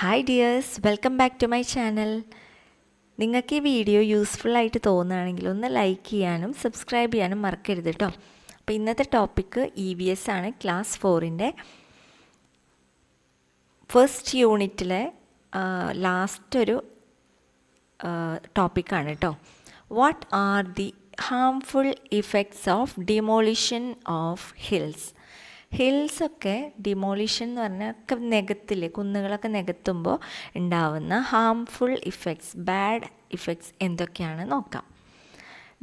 Hi dears, welcome back to my channel. നിങ്ങൾക്ക് ഈ video യൂസ്ഫുള്ളായിട്ട് തോന്നുകയാണെങ്കിൽ ഒന്ന് ലൈക്ക് ചെയ്യാനും സബ്സ്ക്രൈബ് ചെയ്യാനും മറക്കരുത് കേട്ടോ. അപ്പോൾ ഇന്നത്തെ ടോപ്പിക്ക് EVS ആണ്. ക്ലാസ് 4-ൻ്റെ ഫസ്റ്റ് യൂണിറ്റിലെ ലാസ്റ്റ് ഒരു ടോപ്പിക്കാണ് കേട്ടോ. What are the harmful effects of demolition of hills? ഹിൽസൊക്കെ ഡിമോളിഷൻ എന്ന് പറഞ്ഞാൽ ഒക്കെ നികത്തില്ലേ, കുന്നുകളൊക്കെ നികത്തുമ്പോൾ ഉണ്ടാവുന്ന ഹാംഫുൾ ഇഫക്ട്സ്, ബാഡ് ഇഫക്ട്സ് എന്തൊക്കെയാണ് നോക്കാം.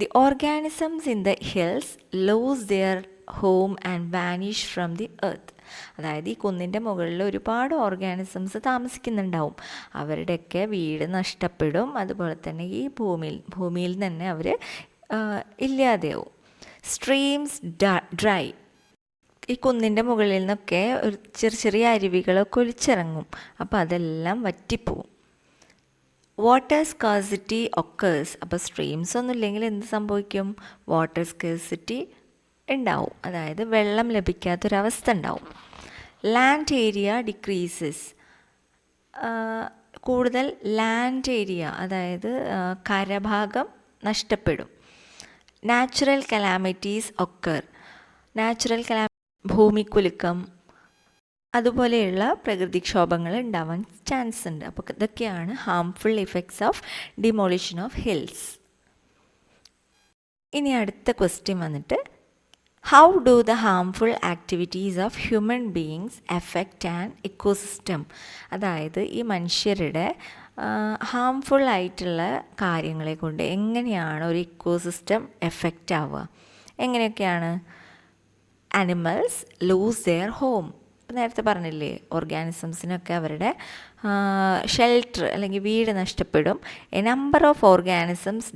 The organisms in the hills lose their home and vanish from the earth. അതായത് ഈ കുന്നിൻ്റെ മുകളിൽ ഒരുപാട് ഓർഗാനിസംസ് താമസിക്കുന്നുണ്ടാവും. അവരുടെയൊക്കെ വീട് നഷ്ടപ്പെടും. അതുപോലെ തന്നെ ഈ ഭൂമിയിൽ തന്നെ അവർ ഇല്ലാതെയാവും. Streams dry. ഈ കുന്നിൻ്റെ മുകളിൽ നിന്നൊക്കെ ഒരു ചെറിയ അരുവികളൊക്കെ ഒലിച്ചിറങ്ങും. അപ്പോൾ അതെല്ലാം വറ്റിപ്പോവും. Water scarcity occurs. അപ്പോൾ സ്ട്രീംസ് ഒന്നും ഇല്ലെങ്കിൽ എന്ത് സംഭവിക്കും? വാട്ടർ സ്കാർസിറ്റി ഉണ്ടാവും, അതായത് വെള്ളം ലഭിക്കാത്തൊരവസ്ഥ ഉണ്ടാവും. Land area decreases. കൂടുതൽ ലാൻഡ് ഏരിയ, അതായത് കരഭാഗം നഷ്ടപ്പെടും. Natural calamities occur. ഭൂമിക്കുലുക്കം അതുപോലെയുള്ള പ്രകൃതിക്ഷോഭങ്ങൾ ഉണ്ടാവാൻ ചാൻസ് ഉണ്ട്. അപ്പോൾ ഇതൊക്കെയാണ് harmful effects of demolition of hills. ഇനി അടുത്ത ക്വസ്റ്റ്യൻ വന്നിട്ട്, how do the harmful activities of human beings effect an ecosystem? അതായത് ഈ മനുഷ്യരുടെ ഹാംഫുൾ ആയിട്ടുള്ള കാര്യങ്ങളെ കൊണ്ട് എങ്ങനെയാണ് ഒരു ഇക്കോസിസ്റ്റം എഫക്റ്റ് ആവുക? എങ്ങനെയൊക്കെയാണ്? Animals lose their home. നേരത്തെ പറഞ്ഞില്ലേ, ഓർഗാനിസംസിനൊക്കെ അവരുടെ ഷെൽട്ടർ അല്ലെങ്കിൽ വീട് നഷ്ടപ്പെടും. A number of organisms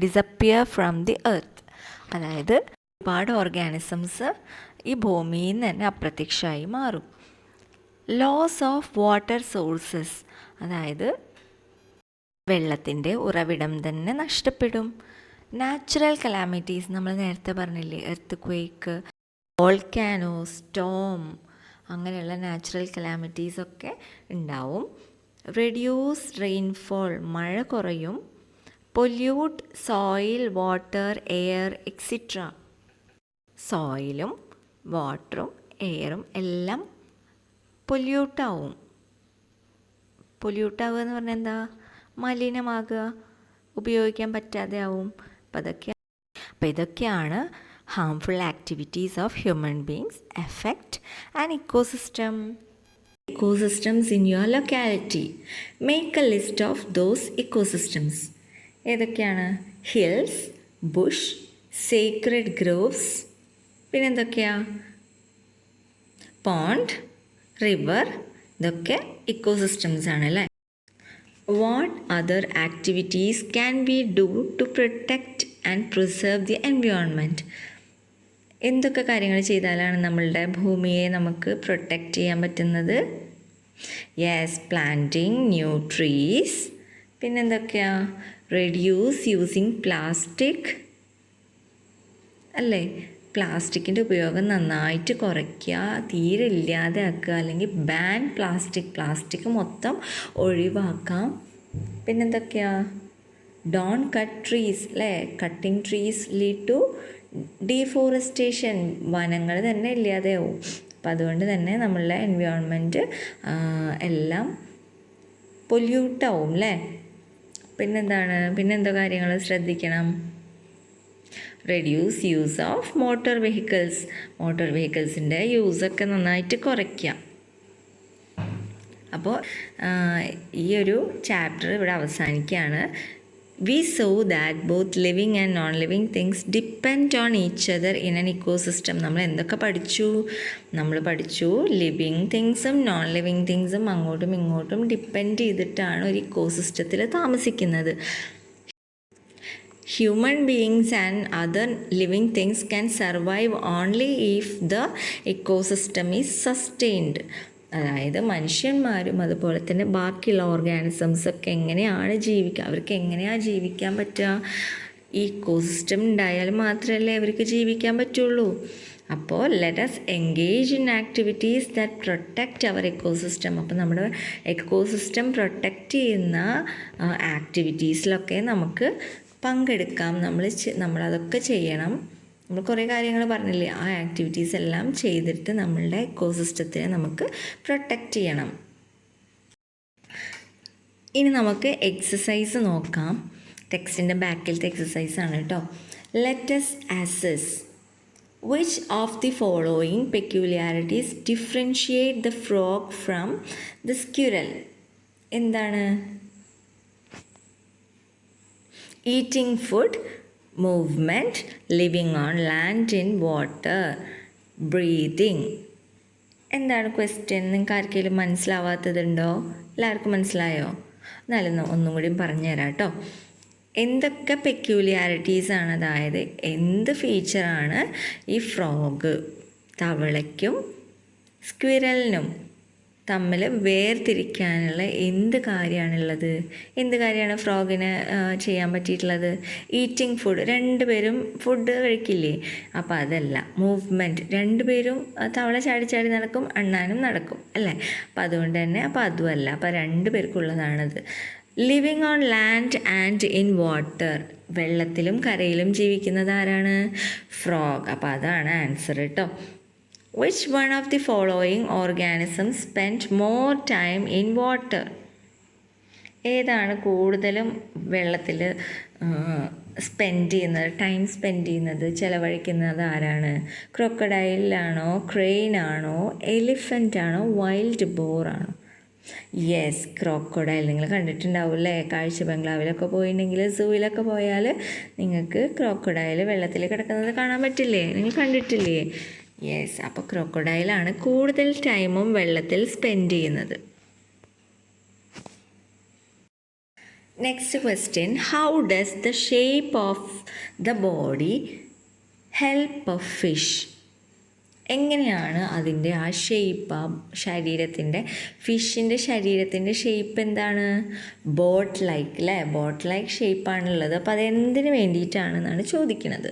disappear from the earth. അതായത് ഒരുപാട് ഓർഗാനിസംസ് ഈ ഭൂമിയിൽ നിന്ന് തന്നെ അപ്രത്യക്ഷമായി മാറും. Loss of water sources. അതായത് വെള്ളത്തിൻ്റെ ഉറവിടം തന്നെ നഷ്ടപ്പെടും. നാച്ചുറൽ കലാമിറ്റീസ്, നമ്മൾ നേരത്തെ പറഞ്ഞില്ലേ, എർത്ത് ക്വേക്ക്, വോൾക്കാനോ, സ്റ്റോം, അങ്ങനെയുള്ള നാച്ചുറൽ കലാമിറ്റീസൊക്കെ ഉണ്ടാവും. റെഡ്യൂസ് റെയിൻഫോൾ, മഴ കുറയും. Pollute soil, water, air etcetera. സോയിലും വാട്ടറും എയറും എല്ലാം പൊല്യൂട്ടാവും. പൊല്യൂട്ടാവുക എന്ന് പറഞ്ഞാൽ എന്താ? മലിനമാകുക, ഉപയോഗിക്കാൻ പറ്റാതെ ആവും. അപ്പോൾ ഇതൊക്കെയാണ് harmful activities of human beings affect an ecosystem. Ecosystems in your locality. Make a list of those ecosystems. ഏതൊക്കെയാണ്? ഹിൽസ്, ബുഷ്, സേക്രഡ് ഗ്രോവ്സ്, പിന്നെന്തൊക്കെയാ? പോണ്ട്, റിവർ, ഇതൊക്കെ ഇക്കോസിസ്റ്റംസ് ആണ് അല്ലേ. What other activities can we do to protect and preserve the environment? എന്തൊക്കെ കാര്യങ്ങൾ ചെയ്താലാണ് നമ്മളുടെ ഭൂമിയെ നമുക്ക് പ്രൊട്ടക്റ്റ് ചെയ്യാൻ പറ്റുന്നത്? Yes, planting new trees. പിന്നെന്തൊക്കെയാ? റെഡ്യൂസ് യൂസിങ് പ്ലാസ്റ്റിക് അല്ലേ. പ്ലാസ്റ്റിക്കിൻ്റെ ഉപയോഗം നന്നായിട്ട് കുറയ്ക്കുക, തീരെ ഇല്ലാതെ ആക്കുക, അല്ലെങ്കിൽ ബാൻ പ്ലാസ്റ്റിക് മൊത്തം ഒഴിവാക്കാം. പിന്നെന്തൊക്കെയാ? ഡോൺ കട്ട് ട്രീസ് അല്ലേ. Cutting trees lead to deforestation. വനങ്ങൾ തന്നെ ഇല്ലാതെയാവും. അപ്പം അതുകൊണ്ട് തന്നെ നമ്മളുടെ എൻവയോൺമെൻറ്റ് എല്ലാം പൊല്യൂട്ടാവും അല്ലേ. പിന്നെന്തോ കാര്യങ്ങൾ ശ്രദ്ധിക്കണം? റെഡ്യൂസ് യൂസ് ഓഫ് മോട്ടോർ വെഹിക്കിൾസിൻ്റെ യൂസൊക്കെ നന്നായിട്ട് കുറയ്ക്കുക. അപ്പോൾ ഈ ഒരു ചാപ്റ്റർ ഇവിടെ അവസാനിക്കുകയാണ്. We saw that both living and non-living things depend on each other in an ecosystem. നമ്മൾ എന്തൊക്കെ പഠിച്ചു? നമ്മൾ പഠിച്ചു ലിവിങ് തിങ്സും നോൺ ലിവിങ് തിങ്സും അങ്ങോട്ടും ഇങ്ങോട്ടും ഡിപ്പെൻഡ് ചെയ്തിട്ടാണ് ഒരു ഇക്കോസിസ്റ്റത്തിൽ താമസിക്കുന്നത്. Human beings and other living things can survive only if the ecosystem is sustained. അതായത് മനുഷ്യന്മാരും അതുപോലെ തന്നെ ബാക്കിയുള്ള ഓർഗാനിസംസൊക്കെ എങ്ങനെയാണ് ജീവിക്കുക, അവർക്ക് എങ്ങനെയാണ് ജീവിക്കാൻ പറ്റുക? ഈ ഇക്കോസിസ്റ്റം ഉണ്ടായാൽ മാത്രമല്ലേ അവർക്ക് ജീവിക്കാൻ പറ്റുള്ളൂ. അപ്പോൾ let's engage in activities that protect our ecosystem. അപ്പോൾ നമ്മുടെ എക്കോസിസ്റ്റം പ്രൊട്ടക്റ്റ് ചെയ്യുന്ന ആക്ടിവിറ്റീസിലൊക്കെ നമുക്ക് പങ്കെടുക്കാം. നമ്മളതൊക്കെ ചെയ്യണം. നമ്മൾ കുറേ കാര്യങ്ങൾ പറഞ്ഞില്ലേ, ആ ആക്ടിവിറ്റീസ് എല്ലാം ചെയ്തിട്ട് നമ്മളുടെ എക്കോസിസ്റ്റത്തിനെ നമുക്ക് പ്രൊട്ടക്റ്റ് ചെയ്യണം. ഇനി നമുക്ക് എക്സസൈസ് നോക്കാം. ടെക്സ്റ്റിൻ്റെ ബാക്കിലത്തെ എക്സസൈസാണ് കേട്ടോ. Let's assess which of the following peculiarities differentiate the frog from the squirrel? എന്താണ്? Eating food, movement, living on land in water, breathing. എന്താണ് ക്വസ്റ്റ്യൻ? നിങ്ങൾക്ക് ആർക്കെങ്കിലും മനസ്സിലാവാത്തതുണ്ടോ? എല്ലാവർക്കും മനസ്സിലായോ? എന്നാലും ഒന്നും കൂടി പറഞ്ഞു തരാം കേട്ടോ. എന്തൊക്കെ പെക്യൂലിയാരിറ്റീസാണ്, അതായത് എന്ത് ഫീച്ചറാണ് ഈ ഫ്രോഗ്, തവളയ്ക്കും സ്ക്വിറലിനും തമ്മിൽ വേർതിരിക്കാനുള്ള എന്ത് കാര്യമാണുള്ളത്? എന്ത് കാര്യമാണ് ഫ്രോഗിന് ചെയ്യാൻ പറ്റിയിട്ടുള്ളത്? ഈറ്റിംഗ് ഫുഡ്, രണ്ടുപേരും ഫുഡ് കഴിക്കില്ലേ, അപ്പോൾ അതല്ല. മൂവ്മെൻറ്റ്, രണ്ടുപേരും തവള ചാടി ചാടി നടക്കും, അണ്ണാനും നടക്കും അല്ലേ, അപ്പോൾ അതുകൊണ്ട് തന്നെ അപ്പോൾ അതുമല്ല, അപ്പോൾ രണ്ടുപേർക്കുള്ളതാണത്. Living on land and in water, വെള്ളത്തിലും കരയിലും ജീവിക്കുന്നത് ആരാണ്? ഫ്രോഗ്. അപ്പോൾ അതാണ് ആൻസർ കേട്ടോ. Which one of the following organism spend more time in water? ഏതാണ് കൂടുതലും വെള്ളത്തിൽ ടൈം സ്പെൻഡ് ചെയ്യുന്നത്, ചിലവഴിക്കുന്നത് ആരാണ്? ക്രൊക്കഡൈലാണോ, ക്രെയിൻ ആണോ, എലിഫൻ്റ് ആണോ, വൈൽഡ് ബോർ ആണോ? Yes, crocodile. നിങ്ങൾ കണ്ടിട്ടുണ്ടാവില്ലേ, കാഴ്ച ബംഗ്ലാവിലൊക്കെ പോയിട്ടുണ്ടെങ്കിൽ, സൂവിലൊക്കെ പോയാൽ നിങ്ങൾക്ക് ക്രോക്കോഡൈൽ വെള്ളത്തിൽ കിടക്കുന്നത് കാണാൻ പറ്റില്ലേ? നിങ്ങൾ കണ്ടിട്ടില്ലേ? യെസ്, അപ്പോൾ ക്രോക്കോഡൈലാണ് കൂടുതൽ ടൈമും വെള്ളത്തിൽ സ്പെൻഡ് ചെയ്യുന്നത്. Next question, how does the shape of the body help A fish? എങ്ങനെയാണ് അതിൻ്റെ ആ ഷേപ്പ്, ആ ശരീരത്തിൻ്റെ, ഫിഷിൻ്റെ ശരീരത്തിൻ്റെ ഷേപ്പ് എന്താണ്? ബോട്ട് ലൈക്ക് അല്ലേ, ബോട്ട് ലൈക്ക് ഷേപ്പാണുള്ളത്. അപ്പോൾ അതെന്തിനു വേണ്ടിയിട്ടാണെന്നാണ് ചോദിക്കുന്നത്.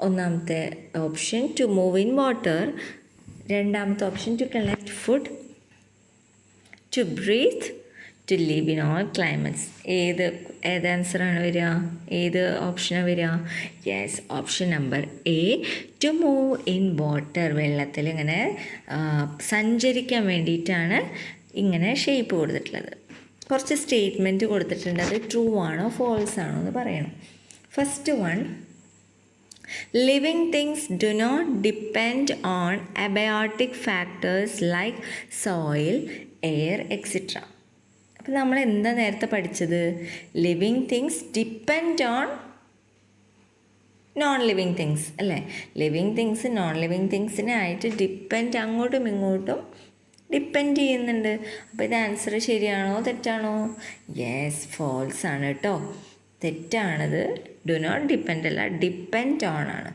ഒന്നാമത്തെ option to move in water, രണ്ടാമത്തെ option to collect food, to breathe, to live in all climates. ഏത് ആൻസറാണ് വരിക? ഏത് ഓപ്ഷനാണ് വരിക? Yes, option number A, to move in water. വെള്ളത്തിൽ ഇങ്ങനെ സഞ്ചരിക്കാൻ വേണ്ടിയിട്ടാണ് ഇങ്ങനെ ഷേപ്പ് കൊടുത്തിട്ടുള്ളത്. കുറച്ച് സ്റ്റേറ്റ്മെൻറ്റ് കൊടുത്തിട്ടുണ്ട്, അത് ട്രൂ ആണോ ഫോൾസ് ആണോ എന്ന് പറയണം. First one, living things do not depend on abiotic factors like soil, air, etc. അപ്പോൾ നമ്മൾ എന്താ നേരത്തെ പഠിച്ചത്? Living things depend on non living things അല്ലേ. ലിവിങ് തിങ്സ് നോൺ ലിവിങ് തിങ്സിനെ ആയിട്ട് ഡിപ്പെൻഡ്, അങ്ങോട്ടും ഇങ്ങോട്ടും ഡിപ്പെൻഡ് ചെയ്യുന്നുണ്ട്. അപ്പോൾ ഇത് ആൻസർ ശരിയാണോ തെറ്റാണോ? യെസ്, ഫോൾസ് ആണ് കേട്ടോ, തെറ്റാണത്. ഡു നോട്ട് ഡിപ്പെൻഡ് അല്ല, ഡിപ്പെൻഡ് ഓൺ ആണ്.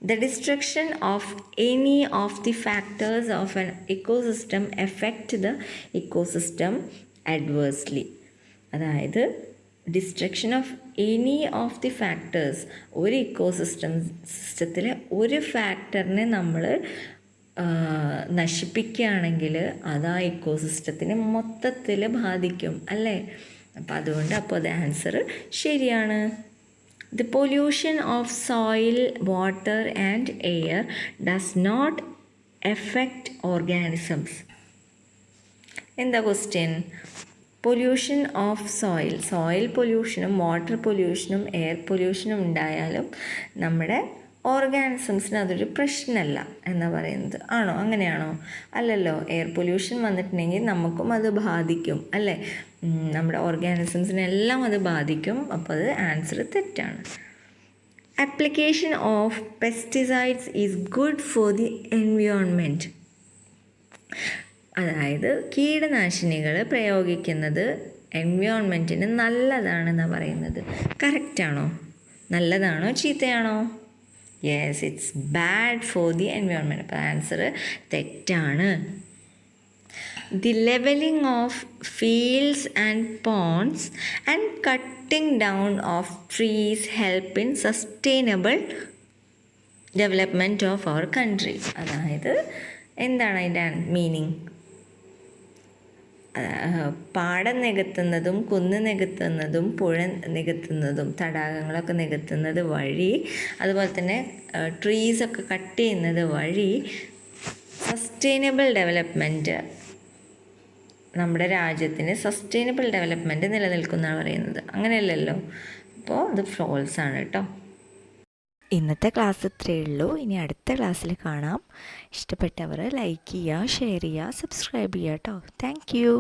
The destruction of any of the factors of an ecosystem affect the ecosystem adversely. അതായത് destruction of any of the factors, ഒരു സിസ്റ്റത്തിലെ ഒരു ഫാക്ടറിനെ നമ്മൾ നശിപ്പിക്കുകയാണെങ്കിൽ അത് ആ ഇക്കോസിസ്റ്റത്തിനെ മൊത്തത്തിൽ ബാധിക്കും അല്ലേ. അപ്പോൾ അതുകൊണ്ട് അപ്പോൾ അത് ആൻസർ ശരിയാണ്. The pollution of soil, water and air does not affect organisms. എന്താ ക്വസ്റ്റ്യൻ? പൊല്യൂഷൻ ഓഫ് സോയിൽ പൊല്യൂഷനും വാട്ടർ പൊല്യൂഷനും എയർ പൊല്യൂഷനും ഉണ്ടായാലും നമ്മുടെ ഓർഗാനിസംസിന് അതൊരു പ്രശ്നമല്ല എന്ന് പറയുന്നത് ആണോ? അങ്ങനെയാണോ? അല്ലല്ലോ. എയർ പൊല്യൂഷൻ വന്നിട്ടുണ്ടെങ്കിൽ നമുക്കും അത് ബാധിക്കും അല്ലേ, നമ്മുടെ ഓർഗാനിസംസിനെല്ലാം അത് ബാധിക്കും. അപ്പോൾ അത് ആൻസർ തെറ്റാണ്. Application of pesticides is good for the environment. അതായത് കീടനാശിനികൾ പ്രയോഗിക്കുന്നത് എൻവയോൺമെൻറ്റിന് നല്ലതാണെന്നാണ് പറയുന്നത്. കറക്റ്റാണോ? നല്ലതാണോ ചീത്തയാണോ? Yes, it's bad for the environment. അപ്പോൾ ആൻസർ തെറ്റാണ്. The levelling of fields and ponds and cutting down of trees help in sustainable development of our country. അതായത് എന്താണ് അതിൻ്റെ മീനിങ്? പാടം നികത്തുന്നതും കുന്ന് നികത്തുന്നതും പുഴ നികത്തുന്നതും തടാകങ്ങളൊക്കെ നികത്തുന്നത് വഴി, അതുപോലെ തന്നെ ട്രീസൊക്കെ കട്ട് ചെയ്യുന്നത് വഴി സസ്റ്റൈനബിൾ ഡെവലപ്മെൻറ്റ്, നമ്മുടെ രാജ്യത്തിന് സസ്റ്റൈനബിൾ ഡെവലപ്മെൻറ്റ് നിലനിൽക്കുന്നതാണ് പറയുന്നത്. അങ്ങനെയല്ലല്ലോ. അപ്പോൾ അത് ഫോൾസ് ആണ് കേട്ടോ. ഇന്നത്തെ ക്ലാസ് ഇത്രയേ ഉള്ളൂ. ഇനി അടുത്ത ക്ലാസ്സിൽ കാണാം. ഇഷ്ടപ്പെട്ടവർ ലൈക്ക് ചെയ്യുക, ഷെയർ ചെയ്യുക, സബ്സ്ക്രൈബ് ചെയ്യുക കേട്ടോ. Thank you.